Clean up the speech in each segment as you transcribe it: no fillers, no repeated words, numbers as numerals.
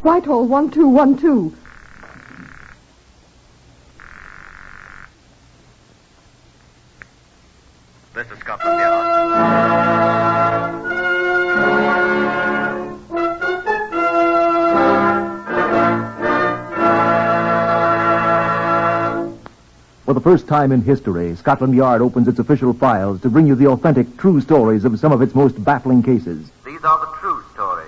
Whitehall-1212. This is Scotland Yard. For the first time in history, Scotland Yard opens its official files to bring you the authentic, true stories of some of its most baffling cases. These are the true stories.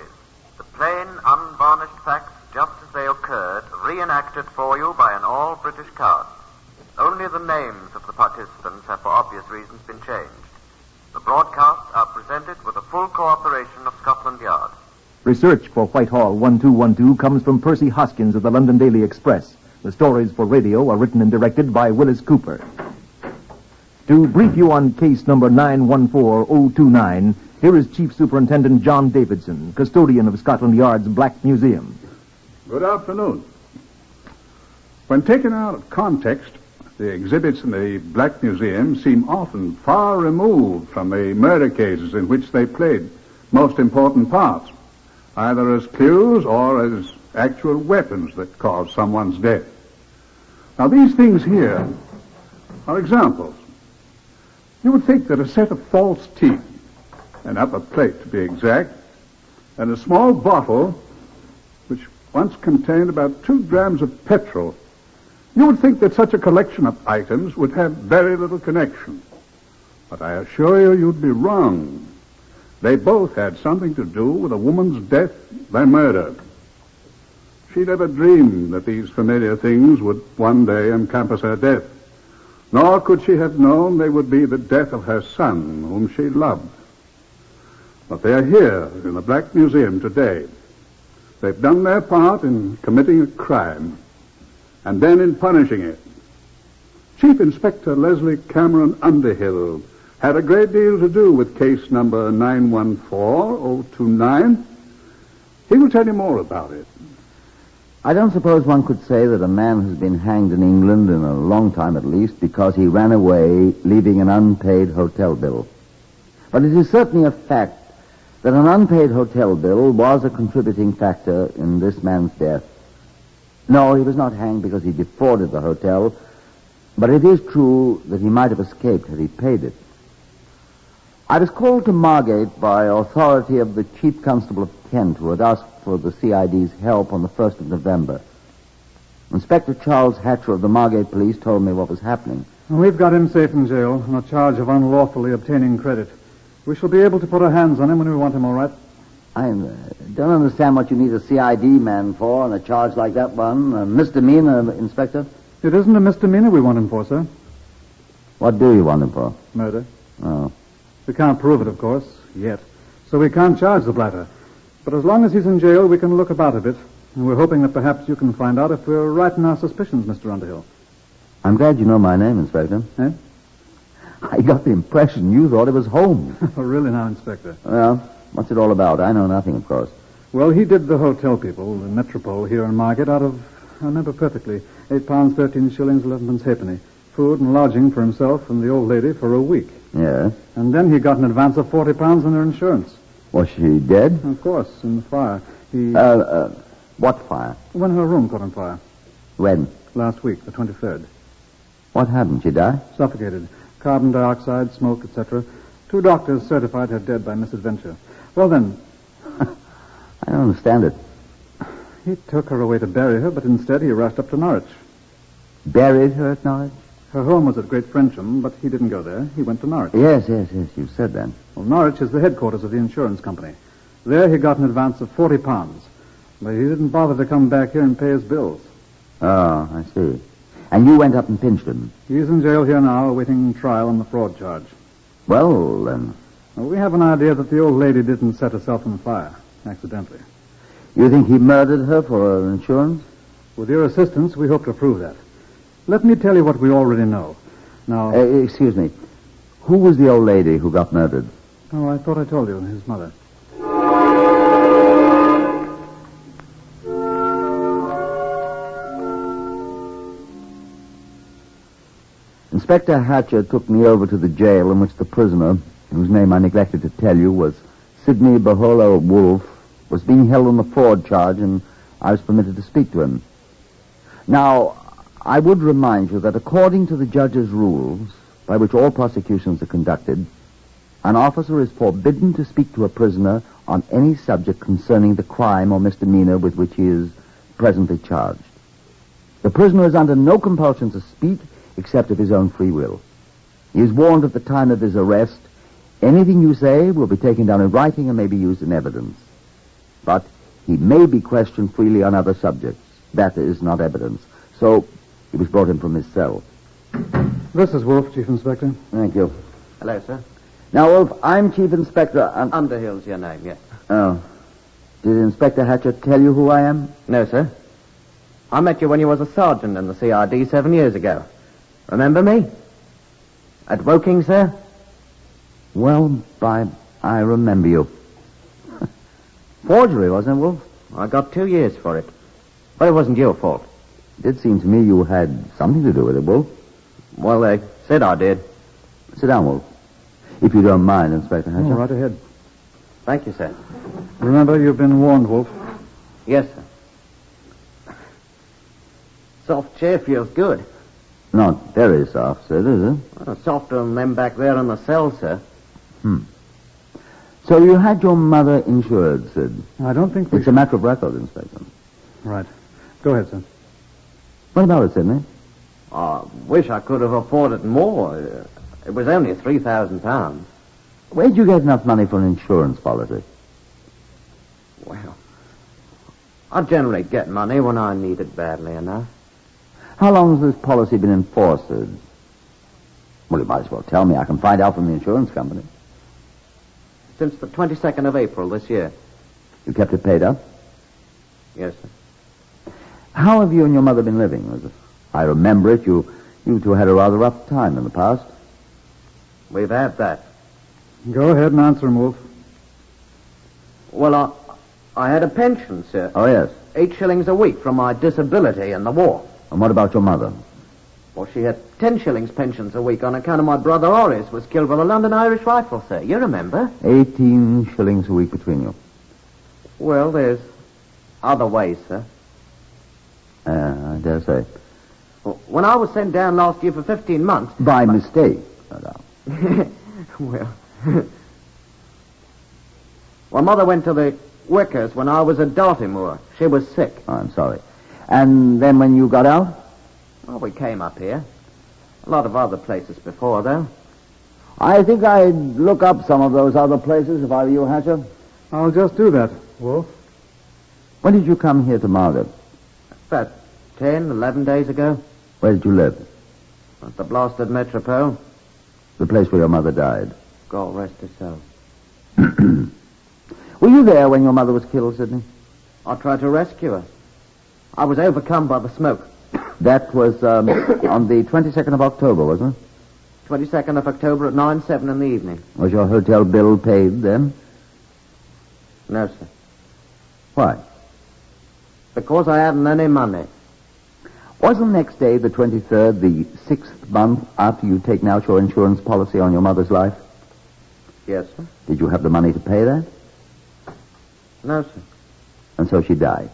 The plain, unvarnished facts, just as they occurred, reenacted for you by an all-British cast. Only the names of the participants have, for obvious reasons, been changed. The broadcasts are presented with the full cooperation of Scotland Yard. Research for Whitehall 1212 comes from Percy Hoskins of the London Daily Express. The stories for radio are written and directed by Willis Cooper. To brief you on case number 914029, here is Chief Superintendent John Davidson, custodian of Scotland Yard's Black Museum. Good afternoon. When taken out of context, the exhibits in the Black Museum seem often far removed from the murder cases in which they played most important parts, either as clues or as actual weapons that caused someone's death. Now, these things here are examples. You would think that a set of false teeth, an upper plate to be exact, and a small bottle, which once contained about 2 grams of petrol, you would think that such a collection of items would have very little connection. But I assure you, you'd be wrong. They both had something to do with a woman's death by murder. She never dreamed that these familiar things would one day encompass her death. Nor could she have known they would be the death of her son, whom she loved. But they are here in the Black Museum today. They've done their part in committing a crime, and then in punishing it. Chief Inspector Leslie Cameron Underhill had a great deal to do with case number 914029. He will tell you more about it. I don't suppose one could say that a man has been hanged in England in a long time at least because he ran away leaving an unpaid hotel bill. But it is certainly a fact that an unpaid hotel bill was a contributing factor in this man's death. No, he was not hanged because he defrauded the hotel, but it is true that he might have escaped had he paid it. I was called to Margate by authority of the Chief Constable of Kent, who had asked for the CID's help on the 1st of November. Inspector Charles Hatcher of the Margate Police told me what was happening. We've got him safe in jail on a charge of unlawfully obtaining credit. We shall be able to put our hands on him when we want him, all right? I don't understand what you need a CID man for on a charge like that one. A misdemeanor, Inspector? It isn't a misdemeanor we want him for, sir. What do you want him for? Murder. Oh. We can't prove it, of course, yet. So we can't charge the blatter. But as long as he's in jail, we can look about a bit. And we're hoping that perhaps you can find out if we're right in our suspicions, Mr. Underhill. I'm glad you know my name, Inspector. Eh? I got the impression you thought it was Holmes. Oh, really now, Inspector? Well, what's it all about? I know nothing, of course. Well, he did the hotel people, the Metropole here in Margate, out of, I remember perfectly, £8, 13 shillings, 11 halfpenny. Food and lodging for himself and the old lady for a week. Yeah? And then he got an advance of £40 in their insurance. Was she dead? Of course, in the fire. What fire? When her room caught on fire. When? Last week, the 23rd. What happened? She died? Suffocated. Carbon dioxide, smoke, etc. 2 doctors certified her dead by misadventure. Well, then... I don't understand it. He took her away to bury her, but instead he rushed up to Norwich. Buried her at Norwich? Her home was at Great Frensham, but he didn't go there. He went to Norwich. Yes, you said that. Well, Norwich is the headquarters of the insurance company. There he got an advance of £40, but he didn't bother to come back here and pay his bills. Oh, I see. And you went up and pinched him? He's in jail here now, awaiting trial on the fraud charge. Well, then... Well, we have an idea that the old lady didn't set herself on fire, accidentally. You think he murdered her for her insurance? With your assistance, we hope to prove that. Let me tell you what we already know. Now... excuse me. Who was the old lady who got murdered? Oh, I thought I told you, his mother. Inspector Hatcher took me over to the jail in which the prisoner, whose name I neglected to tell you, was Sidney Wolfe, was being held on the fraud charge and I was permitted to speak to him. Now, I would remind you that according to the judge's rules, by which all prosecutions are conducted, an officer is forbidden to speak to a prisoner on any subject concerning the crime or misdemeanor with which he is presently charged. The prisoner is under no compulsion to speak except of his own free will. He is warned at the time of his arrest, anything you say will be taken down in writing and may be used in evidence. But he may be questioned freely on other subjects. That is not evidence. So he was brought in from his cell. This is Wolfe, Chief Inspector. Thank you. Hello, sir. Now, Wolfe, I'm Chief Inspector... Underhill's your name, yes. Oh. Did Inspector Hatcher tell you who I am? No, sir. I met you when you was a sergeant in the CRD 7 years ago. Remember me? At Woking, sir? Well, I remember you. Forgery, wasn't it, Wolfe? I got 2 years for it. But it wasn't your fault. It did seem to me you had something to do with it, Wolfe. Well, they said I did. Sit down, Wolfe. If you don't mind, Inspector Hatcher. Oh, right ahead. Thank you, sir. Remember, you've been warned, Wolfe. Yes, sir. Soft chair feels good. Not very soft, sir, is it? Well, softer than them back there in the cell, sir. So you had your mother insured, Sid? I don't think we... It's a matter of record, Inspector. Right. Go ahead, sir. What about it, Sidney? I wish I could have afforded more. It was only £3,000. Where'd you get enough money for an insurance policy? Well, I generally get money when I need it badly enough. How long has this policy been enforced, Sid? Well, you might as well tell me. I can find out from the insurance company. Since the 22nd of April this year. You kept it paid up? Yes, sir. How have you and your mother been living? As I remember it, you two had a rather rough time in the past. We've had that. Go ahead and answer him, Wolfe. Well, I had a pension, sir. Oh, yes. 8 shillings a week from my disability in the war. And what about your mother? Well, she had 10 shillings pensions a week on account of my brother Horace was killed by the London Irish Rifle, sir. You remember? 18 shillings a week between you. Well, there's other ways, sir. I dare say. Well, when I was sent down last year for 15 months... By mistake, no doubt. Well... Well, Mother went to the Wickers when I was at Dartmoor. She was sick. Oh, I'm sorry. And then when you got out? Well, we came up here. A lot of other places before, though. I think I'd look up some of those other places if I were you, Hatcher. I'll just do that, Wolfe. When did you come here to Margate? About 10, 11 days ago. Where did you live? At the blasted Metropole. The place where your mother died. God rest her soul. Were you there when your mother was killed, Sidney? I tried to rescue her. I was overcome by the smoke. That was on the 22nd of October, wasn't it? 22nd of October at 9:07 in the evening. Was your hotel bill paid then? No, sir. Why? Because I hadn't any money. Wasn't next day, the 23rd, the 6th month after you'd taken out your insurance policy on your mother's life? Yes, sir. Did you have the money to pay that? No, sir. And so she died.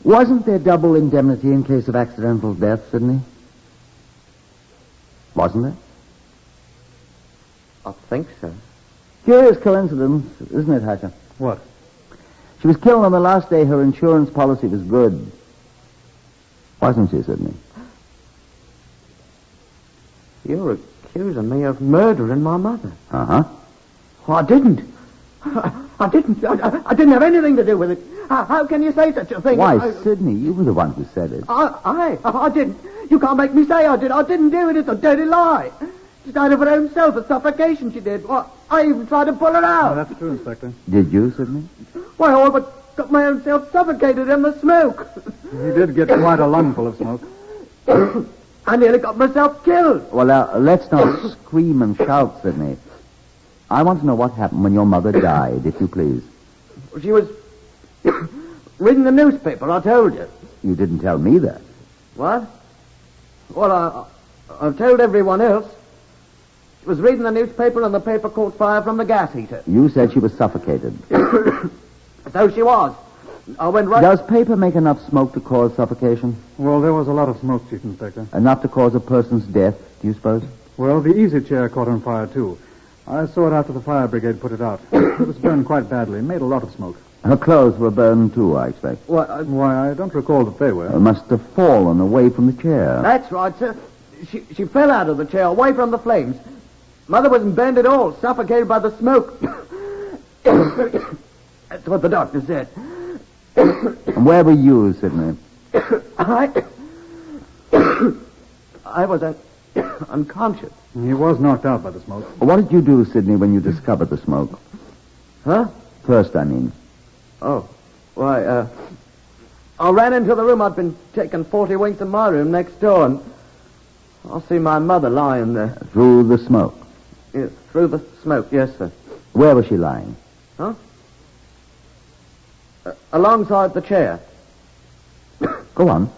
Wasn't there double indemnity in case of accidental death, Sidney? Wasn't there? I think so. Curious coincidence, isn't it, Hatcher? What? She was killed on the last day her insurance policy was good. Wasn't she, Sidney? You're accusing me of murdering my mother. Uh-huh. Oh, I didn't. I didn't. I didn't have anything to do with it. How can you say such a thing? Why, Sidney, you were the one who said it. I didn't. You can't make me say I did. I didn't do it. It's a dirty lie. She died of her own self of suffocation, she did. Well, I even tried to pull her out. Oh, that's true, Inspector. Did you, Sidney? Why, I all but got my own self suffocated in the smoke. You did get quite a lungful of smoke. I nearly got myself killed. Well, now, let's not scream and shout, Sidney. I want to know what happened when your mother died, if you please. She was reading the newspaper, I told you. You didn't tell me that. What? Well, I've told everyone else. She was reading the newspaper and the paper caught fire from the gas heater. You said she was suffocated. So she was. I went right... Does paper make enough smoke to cause suffocation? Well, there was a lot of smoke, Chief Inspector. Enough to cause a person's death, do you suppose? Well, the easy chair caught on fire, too. I saw it after the fire brigade put it out. It was burned quite badly, made a lot of smoke. Her clothes were burned, too, I expect. Why, I don't recall that they were. Must have fallen away from the chair. That's right, sir. She fell out of the chair, away from the flames. Mother wasn't burned at all, suffocated by the smoke. That's what the doctor said. And where were you, Sidney? I was unconscious. He was knocked out by the smoke. What did you do, Sidney, when you discovered the smoke? Huh? First, I mean. Oh, why, I ran into the room. I'd been taking 40 winks in my room next door, and I see my mother lying there. Through the smoke? Yes, through the smoke, yes, sir. Where was she lying? Huh? Alongside the chair. Go on.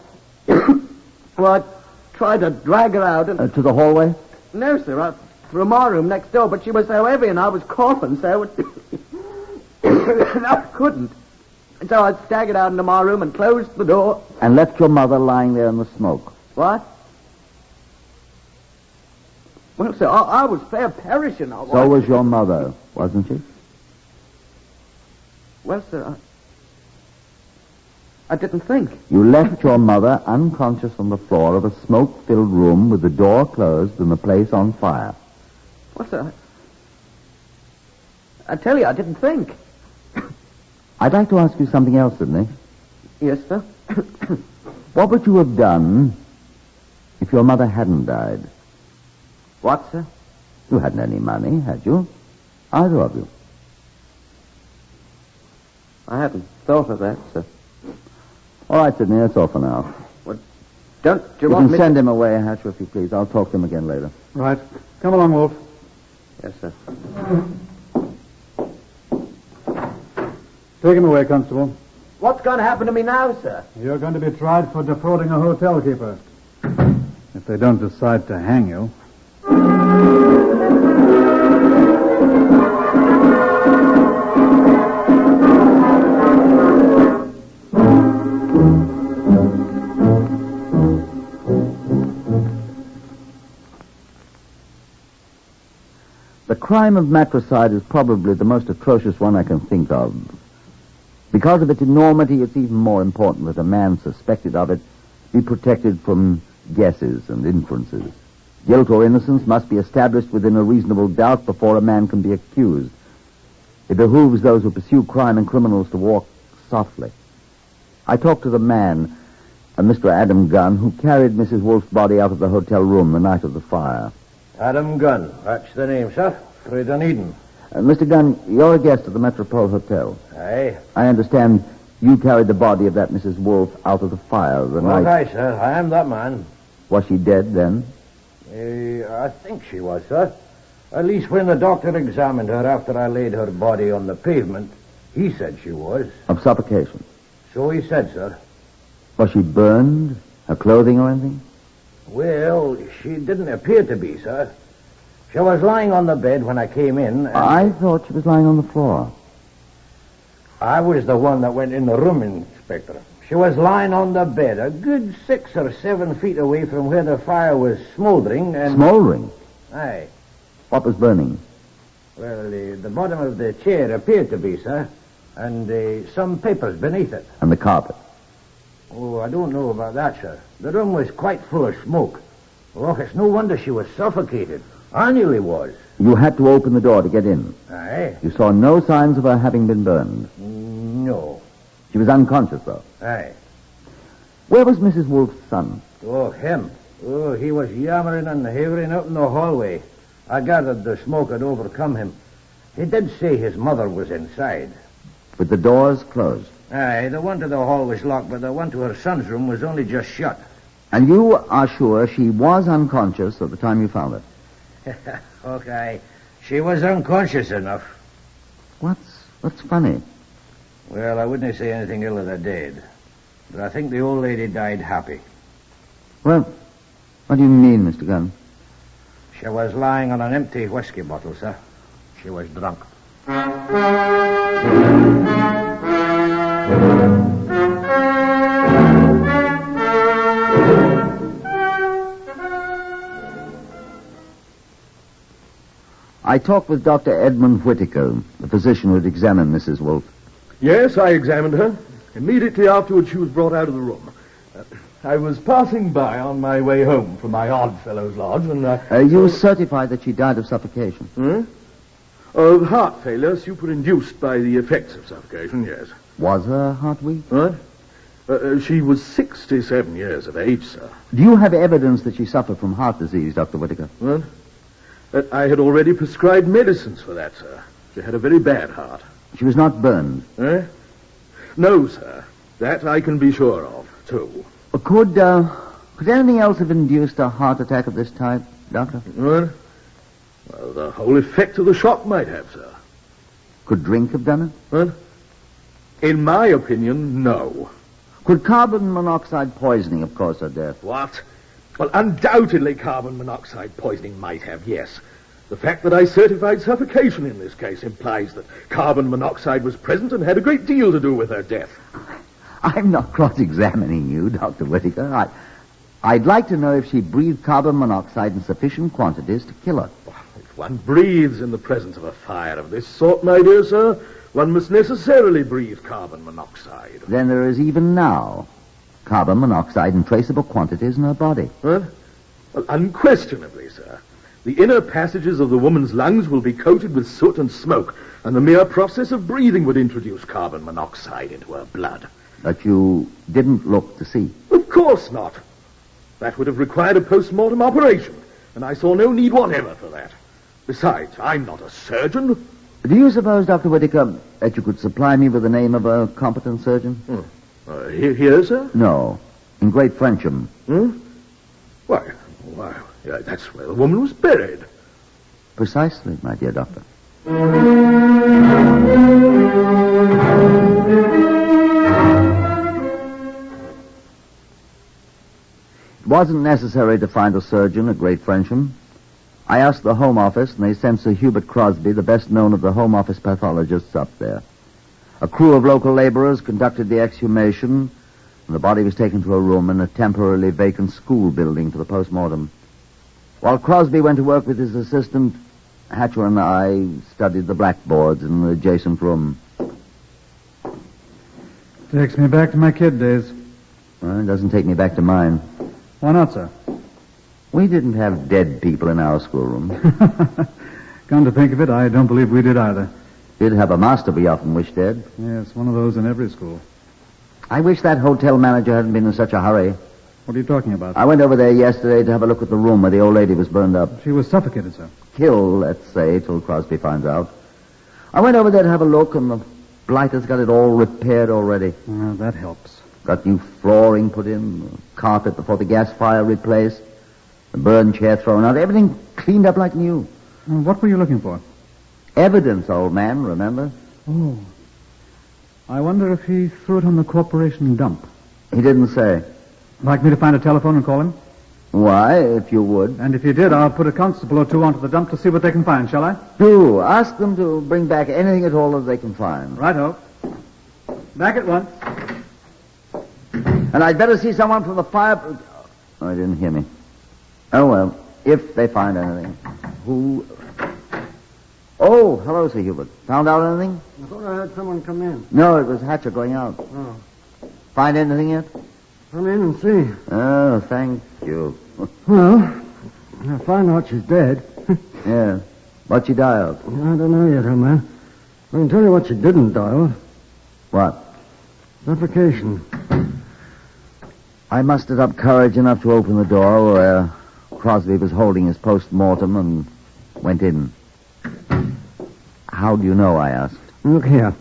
Well, I tried to drag her out and... To the hallway? No, sir, through my room next door, but she was so heavy and I was coughing so... and I couldn't. And so I staggered out into my room and closed the door. And left your mother lying there in the smoke? What? Well, sir, I was fair perishing. So was your mother, wasn't she? Well, sir, I didn't think. You left your mother unconscious on the floor of a smoke-filled room with the door closed and the place on fire. Well, sir, I tell you, I didn't think. I'd like to ask you something else, Sidney. Yes, sir? What would you have done if your mother hadn't died? What, sir? You hadn't any money, had you? Either of you. I hadn't thought of that, sir. All right, Sidney, that's all for now. Well, don't you You want can me send him away, Hatcher, if you please. I'll talk to him again later. Right. Come along, Wolfe. Yes, sir. Take him away, Constable. What's going to happen to me now, sir? You're going to be tried for defrauding a hotel keeper. If they don't decide to hang you. The crime of matricide is probably the most atrocious one I can think of. Because of its enormity, it's even more important that a man suspected of it be protected from guesses and inferences. Guilt or innocence must be established within a reasonable doubt before a man can be accused. It behooves those who pursue crime and criminals to walk softly. I talked to the man, Mr. Adam Gunn, who carried Mrs. Wolfe's body out of the hotel room the night of the fire. Adam Gunn, that's the name, sir. For Dunedin. Mr. Gunn, you're a guest at the Metropole Hotel. Aye. I understand you carried the body of that Mrs. Wolfe out of the fire the night... Aye, sir. I am that man. Was she dead then? I think she was, sir. At least when the doctor examined her after I laid her body on the pavement, he said she was. Of suffocation? So he said, sir. Was she burned? Her clothing or anything? Well, she didn't appear to be, sir. She was lying on the bed when I came in, and... I thought she was lying on the floor. I was the one that went in the room, Inspector. She was lying on the bed, a good 6 or 7 feet away from where the fire was smoldering, and... Smoldering? Aye. What was burning? Well, the bottom of the chair appeared to be, sir, and some papers beneath it. And the carpet? Oh, I don't know about that, sir. The room was quite full of smoke. Oh, it's no wonder she was suffocated. I nearly was. You had to open the door to get in? Aye. You saw no signs of her having been burned? No. She was unconscious, though? Aye. Where was Mrs. Wolfe's son? Oh, him. Oh, he was yammering and havering out in the hallway. I gathered the smoke had overcome him. He did say his mother was inside. With the doors closed? Aye, the one to the hall was locked, but the one to her son's room was only just shut. And you are sure she was unconscious at the time you found her? Okay. She was unconscious enough. What's funny? Well, I wouldn't say anything ill of the dead. But I think the old lady died happy. Well, what do you mean, Mr. Gunn? She was lying on an empty whiskey bottle, sir. She was drunk. I talked with Dr. Edmund Whittaker, the physician who had examined Mrs. Wolfe. Yes, I examined her. Immediately afterwards, she was brought out of the room. I was passing by on my way home from my Oddfellows Lodge, and You certified that she died of suffocation? Of heart failure superinduced by the effects of suffocation, yes. Was her heart weak? What? She was 67 years of age, sir. Do you have evidence that she suffered from heart disease, Dr. Whittaker? What? I had already prescribed medicines for that, sir. She had a very bad heart. She was not burned? No, sir. That I can be sure of, too. Could anything else have induced a heart attack of this type, Doctor? What? Well, the whole effect of the shock might have, sir. Could drink have done it? What? In my opinion, no. Could carbon monoxide poisoning have caused her death? What? Well, undoubtedly carbon monoxide poisoning might have, yes. The fact that I certified suffocation in this case implies that carbon monoxide was present and had a great deal to do with her death. I'm not cross-examining you, Dr. Whittaker. I'd like to know if she breathed carbon monoxide in sufficient quantities to kill her. If one breathes in the presence of a fire of this sort, my dear sir, one must necessarily breathe carbon monoxide. Then there is even now carbon monoxide in traceable quantities in her body. What? Well, unquestionably, sir. The inner passages of the woman's lungs will be coated with soot and smoke, and the mere process of breathing would introduce carbon monoxide into her blood. But you didn't look to see? Of course not. That would have required a post-mortem operation, and I saw no need whatever for that. Besides, I'm not a surgeon. Do you suppose, Dr. Whittaker, that you could supply me with the name of a competent surgeon? Here, sir? No, in Great Frensham. Why, that's where the woman was buried. Precisely, my dear doctor. It wasn't necessary to find a surgeon at Great Frensham. I asked the Home Office, and they sent Sir Hubert Crosby, the best known of the Home Office pathologists, up there. A crew of local laborers conducted the exhumation, and the body was taken to a room in a temporarily vacant school building for the post-mortem. While Crosby went to work with his assistant, Hatcher and I studied the blackboards in the adjacent room. Takes me back to my kid days. Well, it doesn't take me back to mine. Why not, sir? We didn't have dead people in our schoolroom. Come to think of it, I don't believe we did either. Did have a master we often wished dead. Yes, one of those in every school. I wish that hotel manager hadn't been in such a hurry. What are you talking about? I went over there yesterday to have a look at the room where the old lady was burned up. She was suffocated, sir. Killed, let's say, till Crosby finds out. I went over there to have a look, and the blighter's got it all repaired already. That helps. Got new flooring put in, carpet before the gas fire replaced, the burned chair thrown out, everything cleaned up like new. What were you looking for? Evidence, old man, remember? Oh. I wonder if he threw it on the corporation dump. He didn't say. Like me to find a telephone and call him? Why, if you would. And if you did, I'll put a constable or two onto the dump to see what they can find, shall I? Do. Ask them to bring back anything at all that they can find. Righto. Back at once. And I'd better see someone from the fire... Oh, he didn't hear me. Oh, well, if they find anything. Who... Oh, hello, Sir Hubert. Found out anything? I thought I heard someone come in. No, it was Hatcher going out. Oh. Find anything yet? Come in and see. Oh, thank you. Well, I found out she's dead. Yeah. What'd she die of? I don't know yet, old man. I can tell you what she didn't die of. What? Suffocation. I mustered up courage enough to open the door where Crosby was holding his post-mortem and went in. How do you know, I asked. Look here.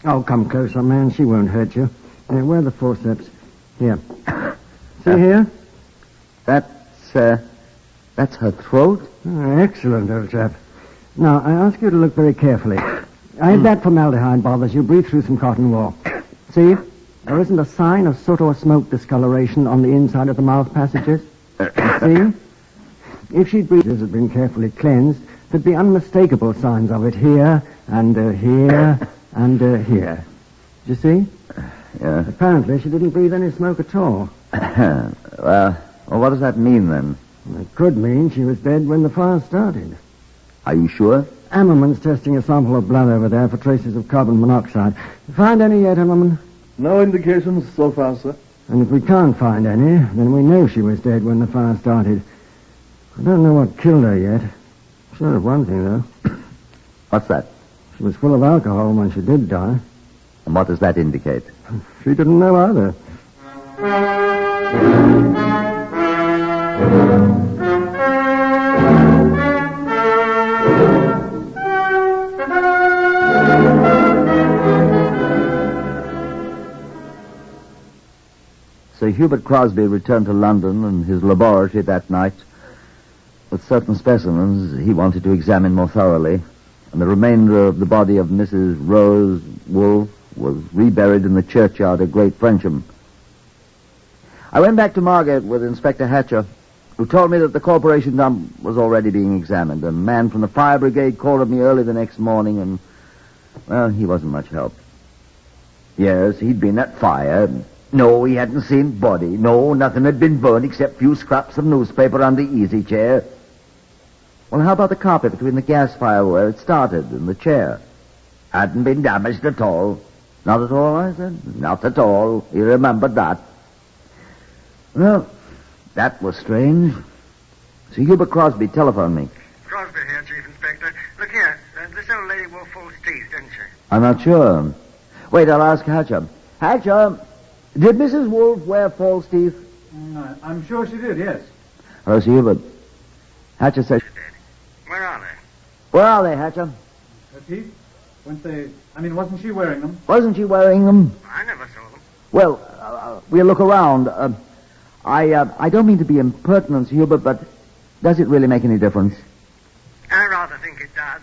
Oh, come closer, man. She won't hurt you. Where are the forceps? Here. See here? That's her throat? Oh, excellent, old chap. Now, I ask you to look very carefully. If that formaldehyde bothers you, breathe through some cotton wool. See? There isn't a sign of soot or smoke discoloration on the inside of the mouth passages. See? If she'd breathed as had been carefully cleansed, there'd be unmistakable signs of it here, and here, and here. Do you see? Yeah. Apparently, she didn't breathe any smoke at all. Well, what does that mean, then? It could mean she was dead when the fire started. Are you sure? Ammerman's testing a sample of blood over there for traces of carbon monoxide. Find any yet, Ammerman? No indications so far, sir. And if we can't find any, then we know she was dead when the fire started. I don't know what killed her yet. Sure of one thing, though. What's that? She was full of alcohol when she did die. And what does that indicate? She didn't know either. Sir Hubert Crosby returned to London and his laboratory that night with certain specimens he wanted to examine more thoroughly, and the remainder of the body of Mrs. Rose Wolfe was reburied in the churchyard at Great Frensham. I went back to Margate with Inspector Hatcher, who told me that the corporation dump was already being examined. A man from the fire brigade called on me early the next morning, and, well, he wasn't much help. Yes, he'd been at fire. No, he hadn't seen body. No, nothing had been burned except few scraps of newspaper on the easy chair. Well, how about the carpet between the gas fire where it started and the chair? Hadn't been damaged at all. Not at all, I said. Not at all. He remembered that. Well, that was strange. Sir Hubert Crosby telephoned me. Crosby here, Chief Inspector. Look here, this old lady wore false teeth, didn't she? I'm not sure. Wait, I'll ask Hatcher. Hatcher, did Mrs. Wolfe wear false teeth? I'm sure she did, yes. Hello, Sir Hubert. Hatcher says... Where are they? Where are they, Hatcher? Her teeth? Wasn't she wearing them? Wasn't she wearing them? I never saw them. Well, we'll look around. I don't mean to be impertinent, Sir Hubert, but does it really make any difference? I rather think it does.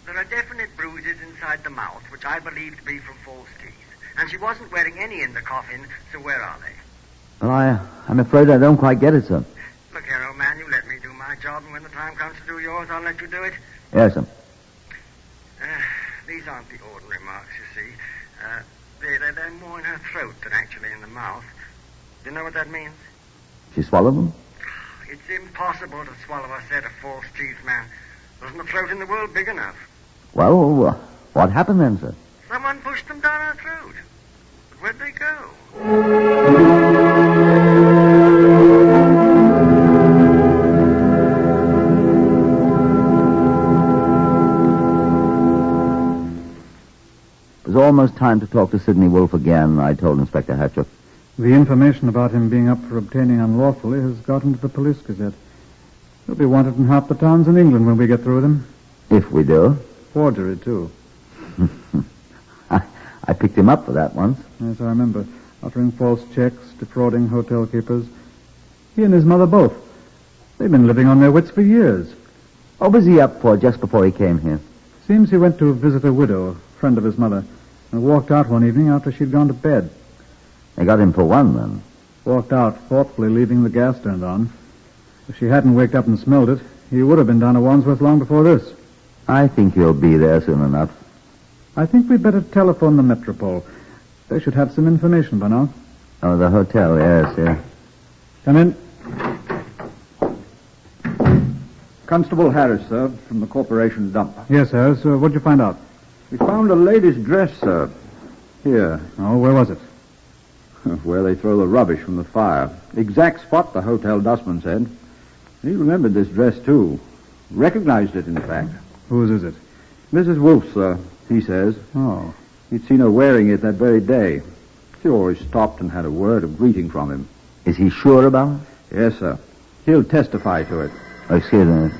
There are definite bruises inside the mouth, which I believe to be from false teeth. And she wasn't wearing any in the coffin, so where are they? Well, I'm afraid I don't quite get it, sir. Look here, old man, you let me do my job, and when the time comes to do yours, I'll let you do it. Yes, sir. These aren't the ordinary marks, you see. They're more in her throat than actually in the mouth. Do you know what that means? She swallowed them? It's impossible to swallow a set of false teeth, man. There isn't a throat in the world big enough. Well, what happened then, sir? Someone pushed them down her throat. But where'd they go? It was almost time to talk to Sidney Wolfe again, I told Inspector Hatcher. The information about him being up for obtaining unlawfully has got into the police gazette. He'll be wanted in half the towns in England when we get through with him. If we do. Forgery, too. I picked him up for that once. Yes, I remember. Uttering false checks, defrauding hotel keepers. He and his mother both. They've been living on their wits for years. What was he up for just before he came here? Seems he went to visit a widow, a friend of his mother, and walked out one evening after she'd gone to bed. They got him for one, then. Walked out, thoughtfully leaving the gas turned on. If she hadn't waked up and smelled it, he would have been down to Wandsworth long before this. I think he'll be there soon enough. I think we'd better telephone the Metropole. They should have some information by now. Oh, the hotel, yes. Come in. Constable Harris, sir, from the corporation dump. Yes, Harris. What'd you find out? We found a lady's dress, sir. Here. Oh, where was it? Where they throw the rubbish from the fire. Exact spot, the hotel dustman said. He remembered this dress, too. Recognized it, in fact. Whose is it? Mrs. Wolfe, sir, he says. Oh. He'd seen her wearing it that very day. She always stopped and had a word of greeting from him. Is he sure about it? Yes, sir. He'll testify to it. Oh, excuse me.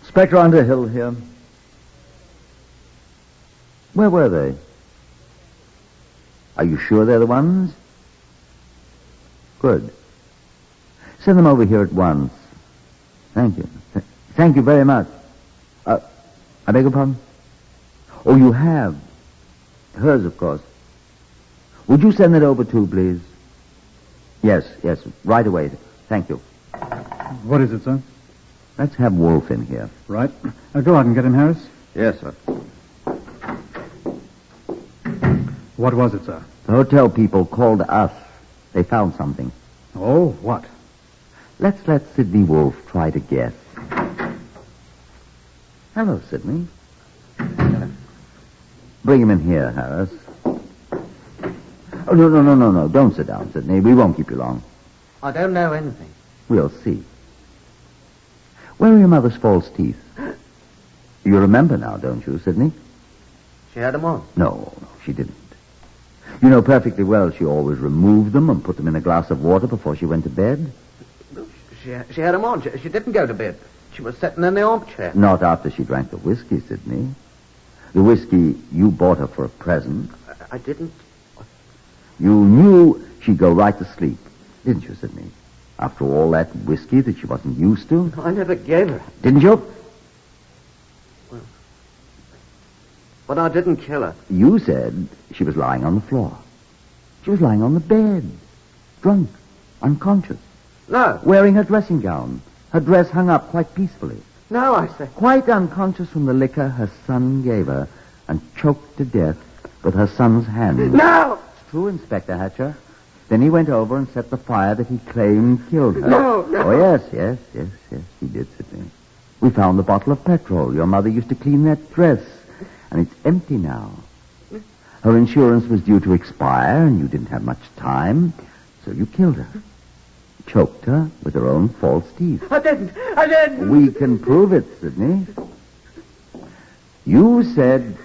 Inspector Underhill here. Where were they? Are you sure they're the ones? Good. Send them over here at once. Thank you. Thank you very much. I beg your pardon? Oh, you have. Hers, of course. Would you send it over too, please? Yes, right away. Thank you. What is it, sir? Let's have Wolfe in here. Right. Go out and get him, Harris. Yes, sir. What was it, sir? The hotel people called us. They found something. Oh, what? Let's let Sidney Wolfe try to guess. Hello, Sidney. Bring him in here, Harris. Oh, no. Don't sit down, Sidney. We won't keep you long. I don't know anything. We'll see. Where are your mother's false teeth? You remember now, don't you, Sidney? She had them on. No, she didn't. You know perfectly well she always removed them and put them in a glass of water before she went to bed. She had them on. She didn't go to bed. She was sitting in the armchair. Not after she drank the whiskey, Sidney. The whiskey you bought her for a present. I didn't. You knew she'd go right to sleep, didn't you, Sidney? After all that whiskey that she wasn't used to. I never gave her. Didn't you? But I didn't kill her. You said she was lying on the floor. She was lying on the bed. Drunk. Unconscious. No. Wearing her dressing gown. Her dress hung up quite peacefully. No, I say. Quite unconscious from the liquor her son gave her and choked to death with her son's hand. No! It's true, Inspector Hatcher. Then he went over and set the fire that he claimed killed her. No. Oh, yes, he did, Sidney. We found the bottle of petrol your mother used to clean that dress, and it's empty now. Her insurance was due to expire, and you didn't have much time, so you killed her. Choked her with her own false teeth. I didn't. We can prove it, Sidney. You said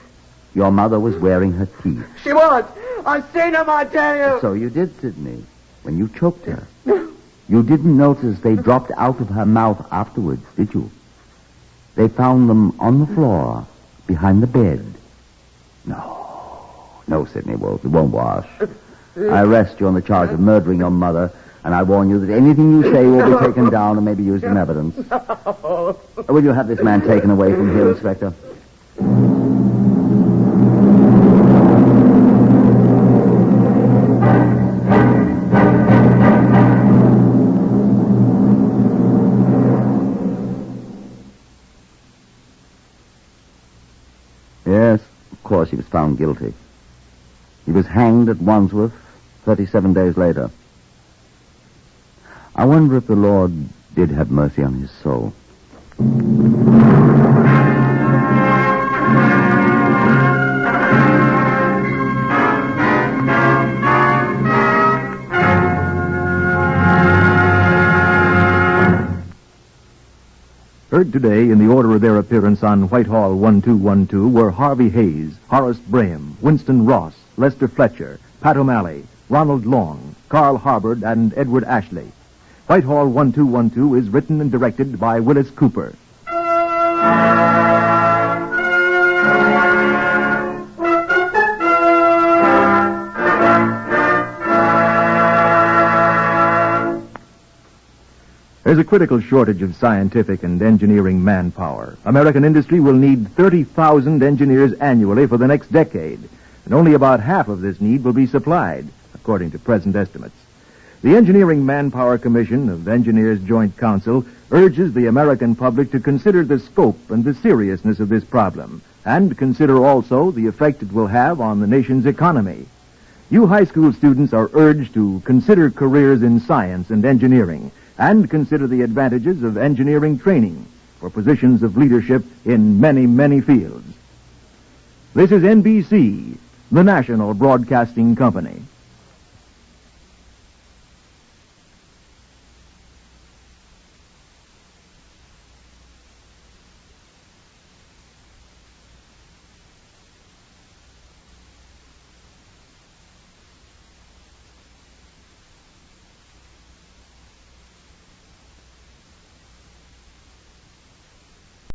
your mother was wearing her teeth. She was. I seen him, I tell you. So you did, Sidney, when you choked her. You didn't notice they dropped out of her mouth afterwards, did you? They found them on the floor, behind the bed. No, Sidney Wolfe, it won't wash. I arrest you on the charge of murdering your mother, and I warn you that anything you say will be taken down and may be used in evidence. Will you have this man taken away from here, Inspector? Yes, of course he was found guilty. He was hanged at Wandsworth 37 days later. I wonder if the Lord did have mercy on his soul. Heard today in the order of their appearance on Whitehall-1212 were Harvey Hayes, Horace Braham, Winston Ross, Lester Fletcher, Pat O'Malley, Ronald Long, Carl Harbord, and Edward Ashley. Whitehall-1212 is written and directed by Willis Cooper. There's a critical shortage of scientific and engineering manpower. American industry will need 30,000 engineers annually for the next decade, and only about half of this need will be supplied, according to present estimates. The Engineering Manpower Commission of Engineers Joint Council urges the American public to consider the scope and the seriousness of this problem, and consider also the effect it will have on the nation's economy. You high school students are urged to consider careers in science and engineering, and consider the advantages of engineering training for positions of leadership in many, many fields. This is NBC, the national broadcasting company.